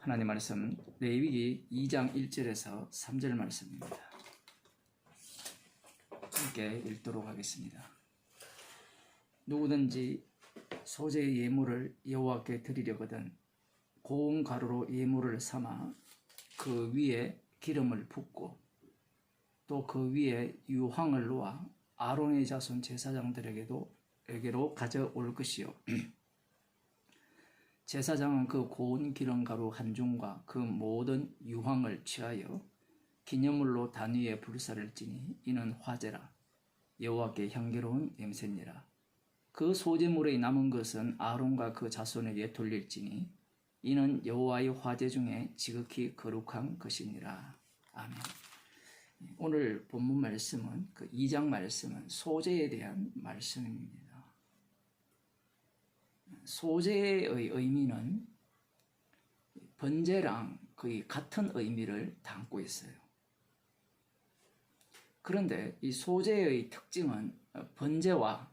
하나님 말씀 레위기 2장 1절에서 3절 말씀입니다. 함께 읽도록 하겠습니다. 누구든지 소재의 예물을 여호와께 드리려거든 고운 가루로 예물을 삼아 그 위에 기름을 붓고 또 그 위에 유황을 놓아 아론의 자손 제사장들에게로 가져올 것이요 제사장은 그 고운 기름 가루 한 줌과 그 모든 유황을 취하여 기념물로 단 위에 불사를 지니 이는 화제라 여호와께 향기로운 냄새니라. 그 소제물의 남은 것은 아론과 그 자손에게 돌릴지니 이는 여호와의 화제 중에 지극히 거룩한 것이니라. 아멘. 오늘 본문 말씀은 그 2장 말씀은 소제에 대한 말씀입니다. 소제의 의미는 번제랑 거의 같은 의미를 담고 있어요. 그런데 이 소제의 특징은 번제와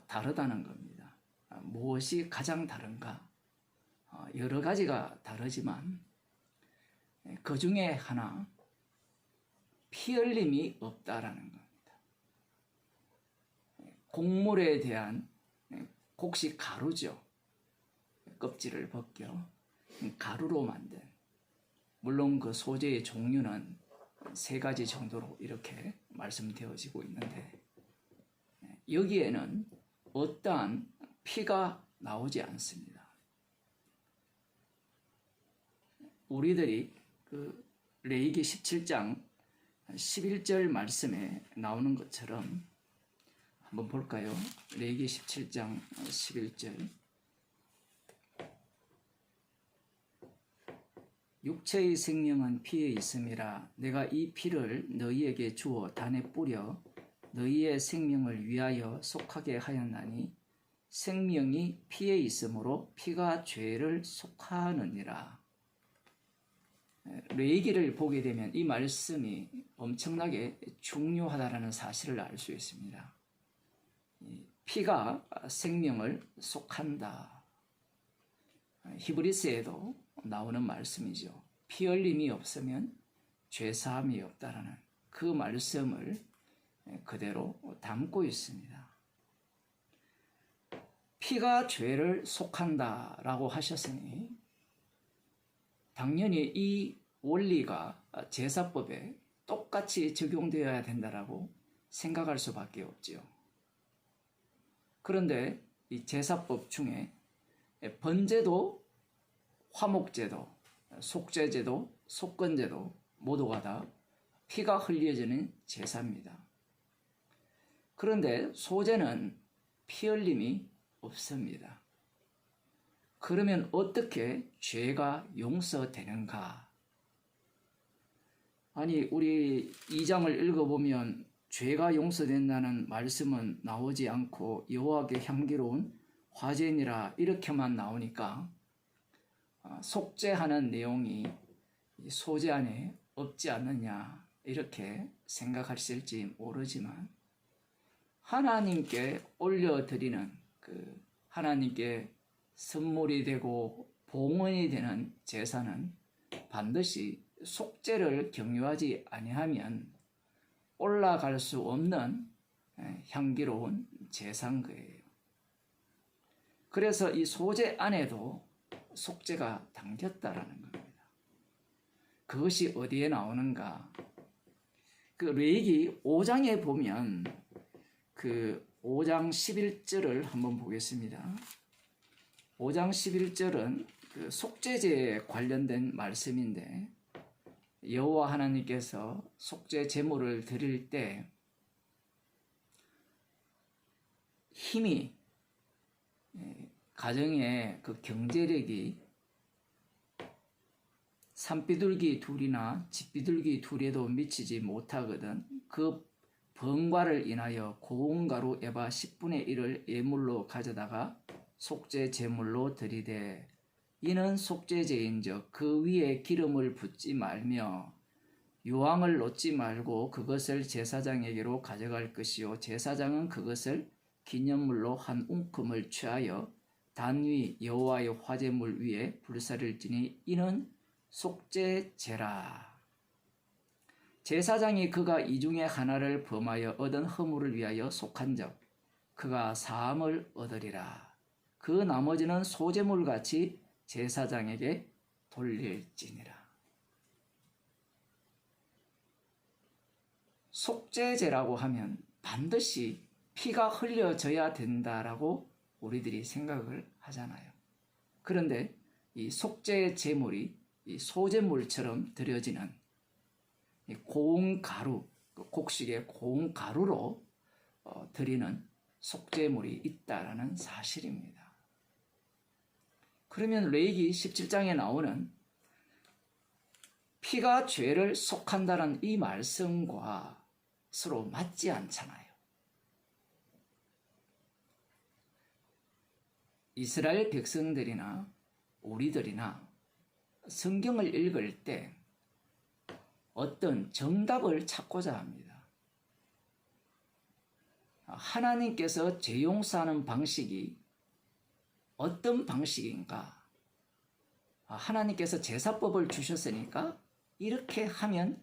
다르다는 겁니다. 무엇이 가장 다른가? 여러 가지가 다르지만 그 중에 하나, 피 흘림이 없다라는 겁니다. 곡물에 대한 곡식 가루죠. 껍질을 벗겨 가루로 만든, 물론 그 소재의 종류는 3가지 정도로 이렇게 말씀되어지고 있는데 여기에는 어떠한 피가 나오지 않습니다. 우리들이 그 레위기 17장 11절 말씀에 나오는 것처럼 한번 볼까요? 레위기 17장 11절. 육체의 생명은 피에 있음이라 내가 이 피를 너희에게 주어 단에 뿌려 너희의 생명을 위하여 속하게 하였나니 생명이 피에 있으므로 피가 죄를 속하느니라. 레위기를 보게 되면 이 말씀이 엄청나게 중요하다는 사실을 알 수 있습니다. 피가 생명을 속한다. 히브리서에도 나오는 말씀이죠. 피 흘림이 없으면 죄사함이 없다라는 그 말씀을 그대로 담고 있습니다. 피가 죄를 속한다라고 하셨으니 당연히 이 원리가 제사법에 똑같이 적용되어야 된다라고 생각할 수밖에 없지요. 그런데 이 제사법 중에 번제도, 화목제도, 속죄제도, 속건제도 모두가 다 피가 흘려지는 제사입니다. 그런데 소제는 피 흘림이 없습니다. 그러면 어떻게 죄가 용서되는가? 아니, 우리 2장을 읽어보면 죄가 용서된다는 말씀은 나오지 않고 여호와께 향기로운 화제니라 이렇게만 나오니까 속죄하는 내용이 소제 안에 없지 않느냐 이렇게 생각하실지 모르지만 하나님께 올려드리는 그 하나님께 선물이 되고 봉헌이 되는 제사는 반드시 속죄를 경유하지 아니하면 올라갈 수 없는 향기로운 제사인 거예요. 그래서 이 소제 안에도 속죄가 담겼다라는 겁니다. 그것이 어디에 나오는가? 그 레위기 5장에 보면 그 5장 11절을 한번 보겠습니다. 5장 11절은 그 속죄제에 관련된 말씀인데 여호와 하나님께서 속죄 제물을 드릴 때 힘이 가정의 그 경제력이 산비둘기 둘이나 집비둘기 둘에도 미치지 못하거든 그 번과를 인하여 고운 가루 에바 10분의 1을 예물로 가져다가 속죄 제물로 드리되 이는 속죄제인즉 그 위에 기름을 붓지 말며 유황을 놓지 말고 그것을 제사장에게로 가져갈 것이요 제사장은 그것을 기념물로 한 움큼을 취하여 단 위 여호와의 화제물 위에 불사를 지니 이는 속죄제라. 제사장이 그가 이 중에 하나를 범하여 얻은 허물을 위하여 속한 적 그가 사함을 얻으리라. 그 나머지는 소제물같이 제사장에게 돌릴지니라. 속죄제라고 하면 반드시 피가 흘려져야 된다라고 우리들이 생각을 하잖아요. 그런데 이 속죄 제물이 이 소제물처럼 드려지는 이 고운 가루, 곡식의 고운 가루로 드리는 속죄물이 있다라는 사실입니다. 그러면 레위기 17장에 나오는 피가 죄를 속한다는 이 말씀과 서로 맞지 않잖아요. 이스라엘 백성들이나 우리들이나 성경을 읽을 때 어떤 정답을 찾고자 합니다. 하나님께서 죄 용서하는 방식이 어떤 방식인가? 하나님께서 제사법을 주셨으니까 이렇게 하면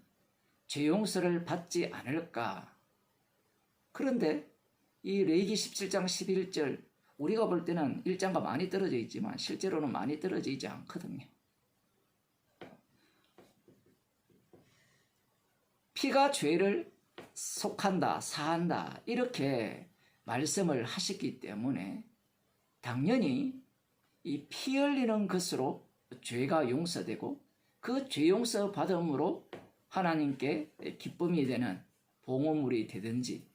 죄 용서를 받지 않을까? 그런데 이 레위기 17장 11절 우리가 볼 때는 1장과 많이 떨어져 있지만 실제로는 많이 떨어져 있지 않거든요. 피가 죄를 속한다, 사한다 이렇게 말씀을 하셨기 때문에 당연히 이 피 흘리는 것으로 죄가 용서되고 그 죄 용서 받음으로 하나님께 기쁨이 되는 봉헌물이 되든지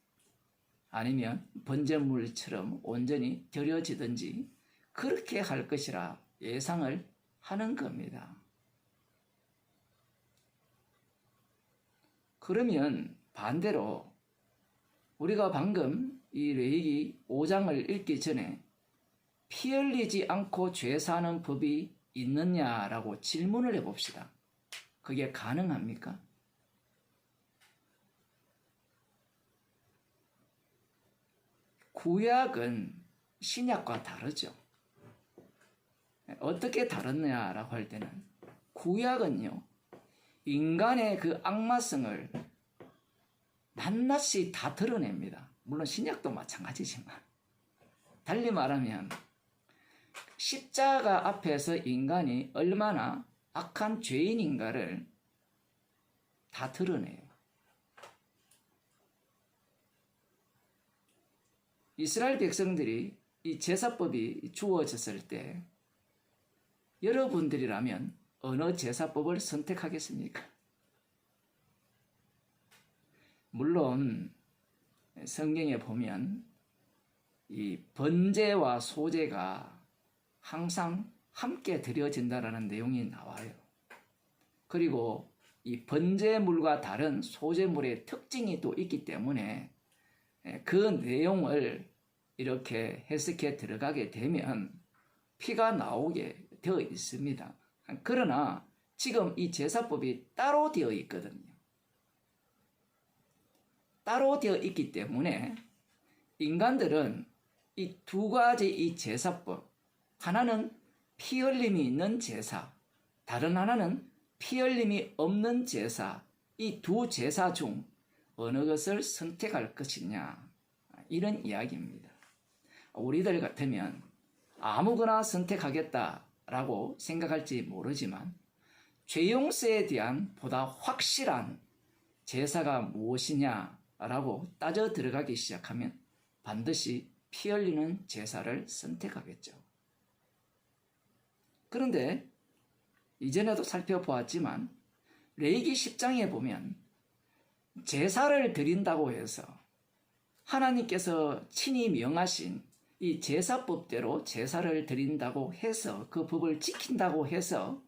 아니면 번제물처럼 온전히 드려지든지 그렇게 할 것이라 예상을 하는 겁니다. 그러면 반대로 우리가 방금 이 레위기 5장을 읽기 전에 피 흘리지 않고 죄 사는 법이 있느냐라고 질문을 해봅시다. 그게 가능합니까? 구약은 신약과 다르죠. 어떻게 다르냐라고 할 때는 구약은요, 인간의 그 악마성을 낱낱이 다 드러냅니다. 물론 신약도 마찬가지지만. 달리 말하면 십자가 앞에서 인간이 얼마나 악한 죄인인가를 다 드러내요. 이스라엘 백성들이 이 제사법이 주어졌을 때 여러분들이라면 어느 제사법을 선택하겠습니까? 물론 성경에 보면 이 번제와 소제가 항상 함께 드려진다라는 내용이 나와요. 그리고 이 번제물과 다른 소제물의 특징이 또 있기 때문에 그 내용을 이렇게 해석해 들어가게 되면 피가 나오게 되어 있습니다. 그러나 지금 이 제사법이 따로 되어 있거든요. 따로 되어 있기 때문에 인간들은 이 두 가지 이 제사법, 하나는 피 흘림이 있는 제사, 다른 하나는 피 흘림이 없는 제사, 이 두 제사 중 어느 것을 선택할 것이냐, 이런 이야기입니다. 우리들 같으면 아무거나 선택하겠다라고 생각할지 모르지만 죄 용서에 대한 보다 확실한 제사가 무엇이냐라고 따져 들어가기 시작하면 반드시 피 흘리는 제사를 선택하겠죠. 그런데 이전에도 살펴보았지만 레위기 10장에 보면 제사를 드린다고 해서 하나님께서 친히 명하신 이 제사법대로 제사를 드린다고 해서 그 법을 지킨다고 해서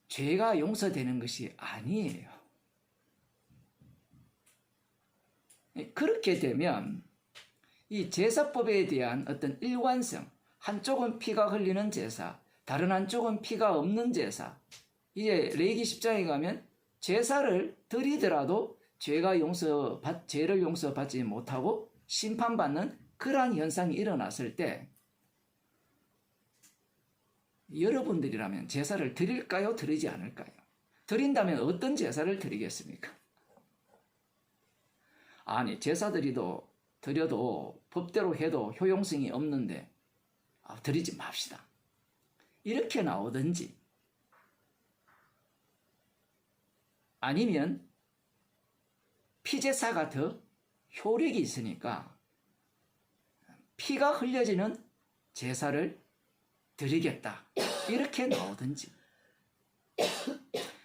죄가 용서되는 것이 아니에요. 그렇게 되면 이 제사법에 대한 어떤 일관성, 한쪽은 피가 흘리는 제사, 다른 한쪽은 피가 없는 제사, 이제 레위기 10장에 가면 제사를 드리더라도 죄를 용서받지 못하고 심판받는 그러한 현상이 일어났을 때 여러분들이라면 제사를 드릴까요? 드리지 않을까요? 드린다면 어떤 제사를 드리겠습니까? 아니, 제사 드려도 법대로 해도 효용성이 없는데 드리지 맙시다. 이렇게 나오든지, 아니면 피제사가 더 효력이 있으니까 피가 흘려지는 제사를 드리겠다, 이렇게 나오든지,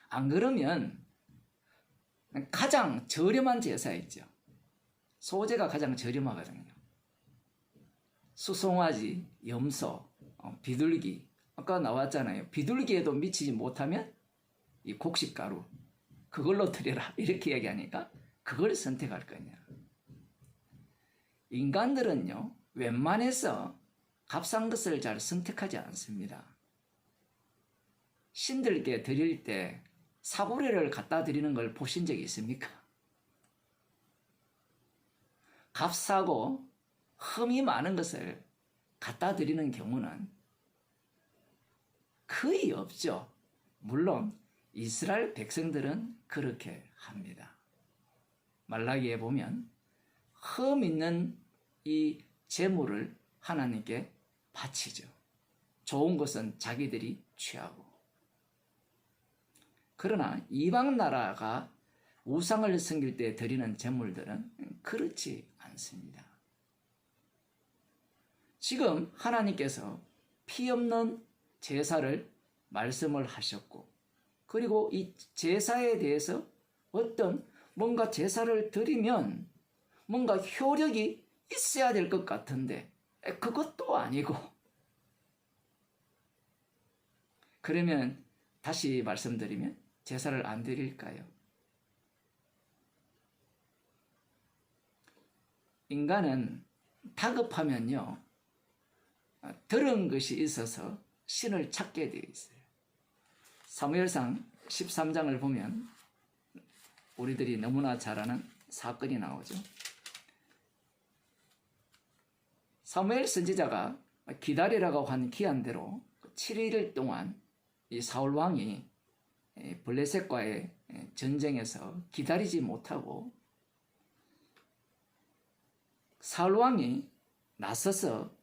안 그러면 가장 저렴한 제사 있죠. 소재가 가장 저렴하거든요. 수송아지, 염소, 비둘기, 아까 나왔잖아요. 비둘기에도 미치지 못하면 이 곡식가루, 그걸로 드려라, 이렇게 얘기하니까 그걸 선택할 거냐. 인간들은요, 웬만해서 값싼 것을 잘 선택하지 않습니다. 신들께 드릴 때 사구려를 갖다 드리는 걸 보신 적이 있습니까? 값싸고 흠이 많은 것을 갖다 드리는 경우는 거의 없죠. 물론 이스라엘 백성들은 그렇게 합니다. 말라기에 보면 흠 있는 이 제물을 하나님께 바치죠. 좋은 것은 자기들이 취하고. 그러나 이방 나라가 우상을 섬길 때 드리는 제물들은 그렇지 않습니다. 지금 하나님께서 피 없는 제사를 말씀을 하셨고, 그리고 이 제사에 대해서 어떤 뭔가 제사를 드리면 뭔가 효력이 있어야 될 것 같은데 그것도 아니고, 그러면 다시 말씀드리면 제사를 안 드릴까요? 인간은 다급하면요, 들은 것이 있어서 신을 찾게 되어 있어요. 사무엘상 13장을 보면 우리들이 너무나 잘 아는 사건이 나오죠. 사무엘 선지자가 기다리라고 한 기한대로 7일 동안 이 사울 왕이 블레셋과의 전쟁에서 기다리지 못하고 사울 왕이 나서서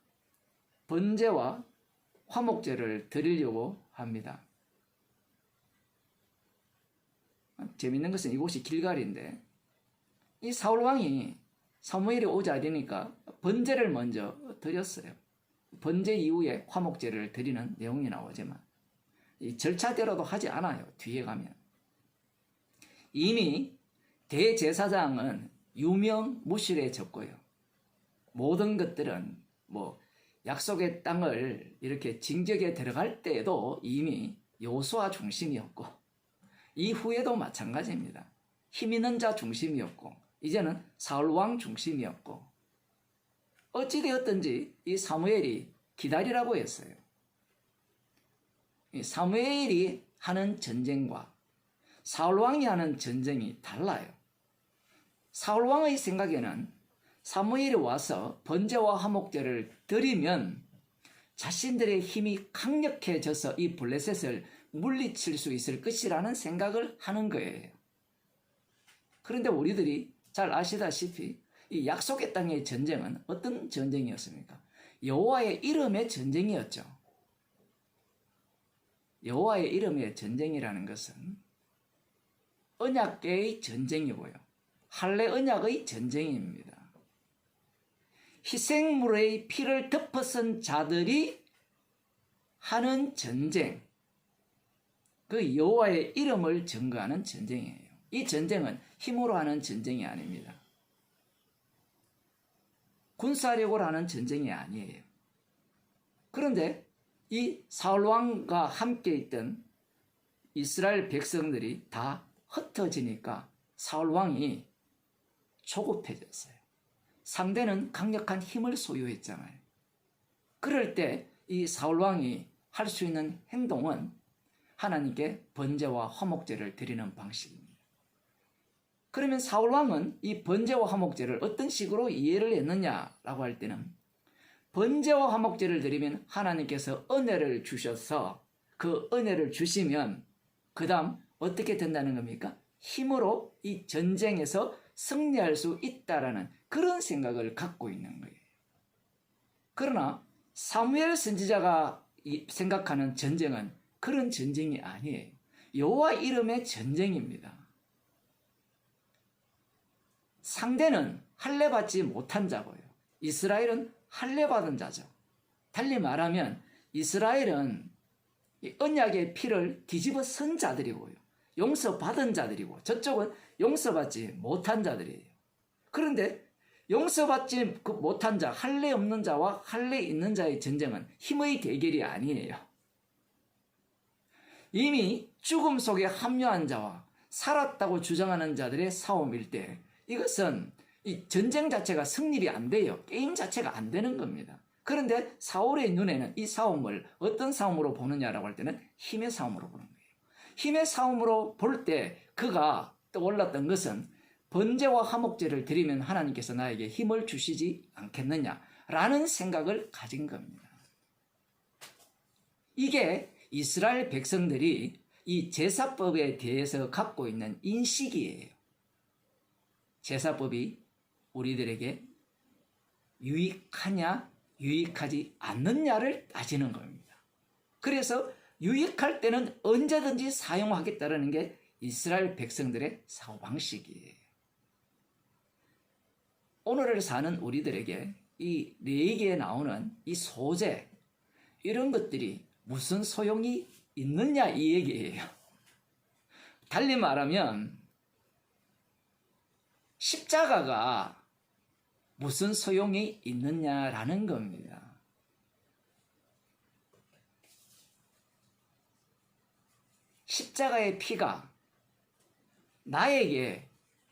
번제와 화목제를 드리려고 합니다. 재밌는 것은 이곳이 길갈인데, 이 사울 왕이 사무엘이 오자 되니까 번제를 먼저 드렸어요. 번제 이후에 화목제를 드리는 내용이 나오지만 이 절차대로도 하지 않아요. 뒤에 가면 이미 대제사장은 유명무실해졌고요. 모든 것들은 약속의 땅을 이렇게 진격에 들어갈 때에도 이미 여호수아 중심이었고, 이후에도 마찬가지입니다. 힘 있는 자 중심이었고, 이제는 사울 왕 중심이었고, 어찌되었든지 이 사무엘이 기다리라고 했어요. 이 사무엘이 하는 전쟁과 사울 왕이 하는 전쟁이 달라요. 사울 왕의 생각에는 사무엘이 와서 번제와 화목제를 드리면 자신들의 힘이 강력해져서 이 블레셋을 물리칠 수 있을 것이라는 생각을 하는 거예요. 그런데 우리들이 잘 아시다시피 이 약속의 땅의 전쟁은 어떤 전쟁이었습니까? 여호와의 이름의 전쟁이었죠. 여호와의 이름의 전쟁이라는 것은 언약궤의 전쟁이고요, 할례 언약의 전쟁입니다. 희생물의 피를 덮어쓴 자들이 하는 전쟁, 그 여호와의 이름을 증거하는 전쟁이에요. 이 전쟁은 힘으로 하는 전쟁이 아닙니다. 군사력으로 하는 전쟁이 아니에요. 그런데 이 사울 왕과 함께 있던 이스라엘 백성들이 다 흩어지니까 사울 왕이 조급해졌어요. 상대는 강력한 힘을 소유했잖아요. 그럴 때 이 사울 왕이 할 수 있는 행동은 하나님께 번제와 화목제를 드리는 방식입니다. 그러면 사울 왕은 이 번제와 화목제를 어떤 식으로 이해를 했느냐라고 할 때는 번제와 화목제를 드리면 하나님께서 은혜를 주셔서 그 은혜를 주시면 그 다음 어떻게 된다는 겁니까? 힘으로 이 전쟁에서 승리할 수 있다라는 그런 생각을 갖고 있는 거예요. 그러나 사무엘 선지자가 생각하는 전쟁은 그런 전쟁이 아니에요. 여호와 이름의 전쟁입니다. 상대는 할례받지 못한 자고요. 이스라엘은 할례받은 자죠. 달리 말하면 이스라엘은 언약의 피를 뒤집어 쓴 자들이고요. 용서받은 자들이고 저쪽은 용서받지 못한 자들이에요. 그런데 용서받지 못한 자, 할례 없는 자와 할례 있는 자의 전쟁은 힘의 대결이 아니에요. 이미 죽음 속에 합류한 자와 살았다고 주장하는 자들의 싸움일 때 이것은 이 전쟁 자체가 승리이 안 돼요. 게임 자체가 안 되는 겁니다. 그런데 사울의 눈에는 이 싸움을 어떤 싸움으로 보느냐라고 할 때는 힘의 싸움으로 보는 거예요. 힘의 싸움으로 볼 때 그가 떠올랐던 것은 번제와 화목제를 드리면 하나님께서 나에게 힘을 주시지 않겠느냐라는 생각을 가진 겁니다. 이게 이스라엘 백성들이 이 제사법에 대해서 갖고 있는 인식이에요. 제사법이 우리들에게 유익하냐 유익하지 않느냐를 따지는 겁니다. 그래서 유익할 때는 언제든지 사용하겠다는 게 이스라엘 백성들의 사고방식이에요. 오늘을 사는 우리들에게 이 레위기에 나오는 이 소제 이런 것들이 무슨 소용이 있느냐 이 얘기예요. 달리 말하면 십자가가 무슨 소용이 있느냐라는 겁니다. 십자가의 피가 나에게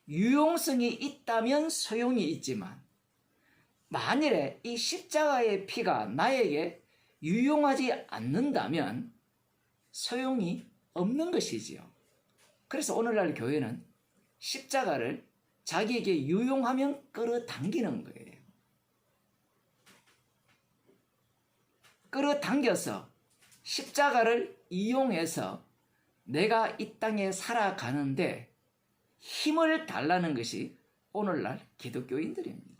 유용성이 있다면 소용이 있지만 만일에 이 십자가의 피가 나에게 유용하지 않는다면 소용이 없는 것이지요. 그래서 오늘날 교회는 십자가를 자기에게 유용하면 끌어당기는 거예요. 끌어당겨서 십자가를 이용해서 내가 이 땅에 살아가는데 힘을 달라는 것이 오늘날 기독교인들입니다.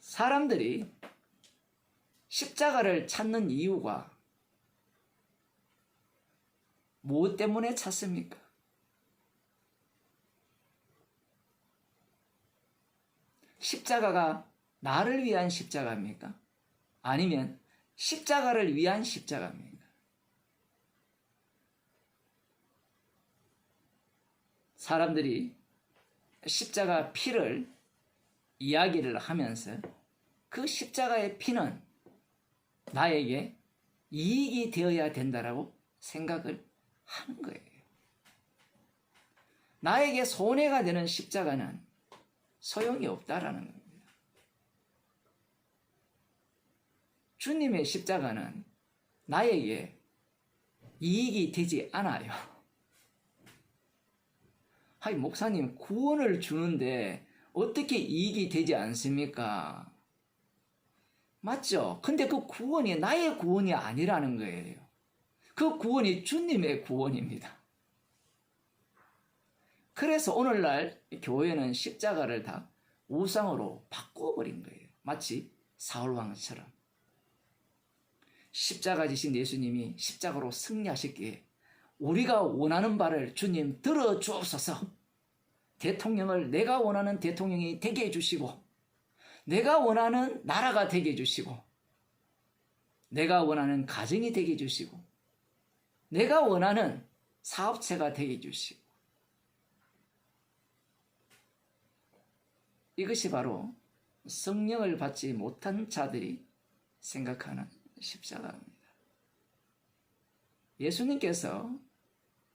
사람들이 십자가를 찾는 이유가 무엇 때문에 찾습니까? 십자가가 나를 위한 십자가입니까? 아니면 십자가를 위한 십자가입니까? 사람들이 십자가 피를 이야기를 하면서 그 십자가의 피는 나에게 이익이 되어야 된다라고 생각을 하는 거예요. 나에게 손해가 되는 십자가는 소용이 없다라는 겁니다. 주님의 십자가는 나에게 이익이 되지 않아요. 아니, 목사님, 구원을 주는데 어떻게 이익이 되지 않습니까? 맞죠? 근데 그 구원이 나의 구원이 아니라는 거예요. 그 구원이 주님의 구원입니다. 그래서 오늘날 교회는 십자가를 다 우상으로 바꿔버린 거예요. 마치 사울왕처럼. 십자가 지신 예수님이 십자가로 승리하셨기에 우리가 원하는 바를 주님 들어주옵소서. 대통령을 내가 원하는 대통령이 되게 해주시고 내가 원하는 나라가 되게 해주시고 내가 원하는 가정이 되게 해주시고 내가 원하는 사업체가 되게 해주시고 이것이 바로 성령을 받지 못한 자들이 생각하는 십자가입니다. 예수님께서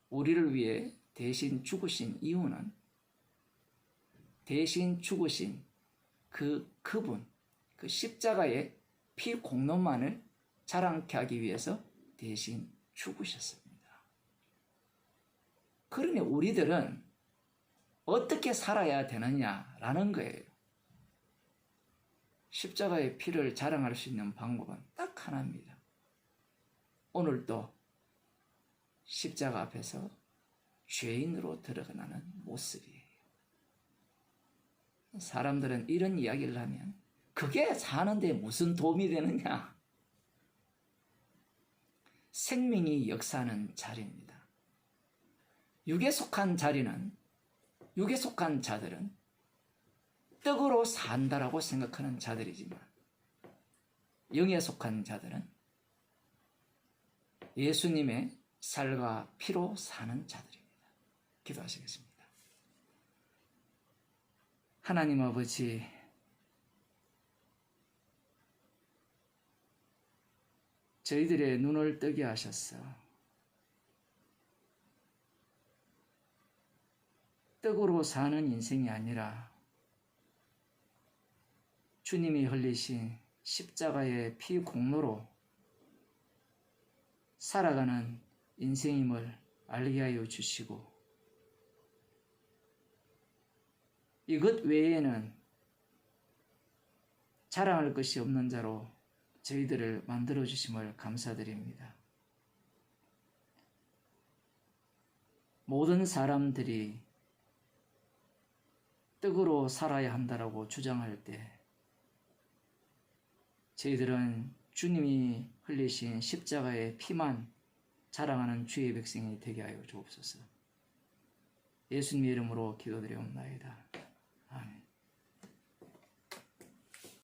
우리를 위해 대신 죽으신 이유는 대신 죽으신 그분, 그 십자가의 피 공로만을 자랑케 하기 위해서 대신 죽으셨습니다. 그러니 우리들은 어떻게 살아야 되느냐라는 거예요. 십자가의 피를 자랑할 수 있는 방법은 딱 하나입니다. 오늘도 십자가 앞에서 죄인으로 들어가는 모습이에요. 사람들은 이런 이야기를 하면 그게 사는데 무슨 도움이 되느냐? 생명이 역사하는 자리입니다. 육에 속한 자들은 떡으로 산다라고 생각하는 자들이지만 영에 속한 자들은 예수님의 살과 피로 사는 자들입니다. 기도하시겠습니다. 하나님 아버지, 저희들의 눈을 뜨게 하셨어. 떡으로 사는 인생이 아니라 주님이 흘리신 십자가의 피 공로로 살아가는 인생임을 알게 하여 주시고, 이것 외에는 자랑할 것이 없는 자로 저희들을 만들어 주심을 감사드립니다. 모든 사람들이 떡으로 살아야 한다라고 주장할 때 저희들은 주님이 흘리신 십자가의 피만 자랑하는 주의 백성이 되게 하여 주옵소서. 예수님의 이름으로 기도드리옵나이다. 아멘.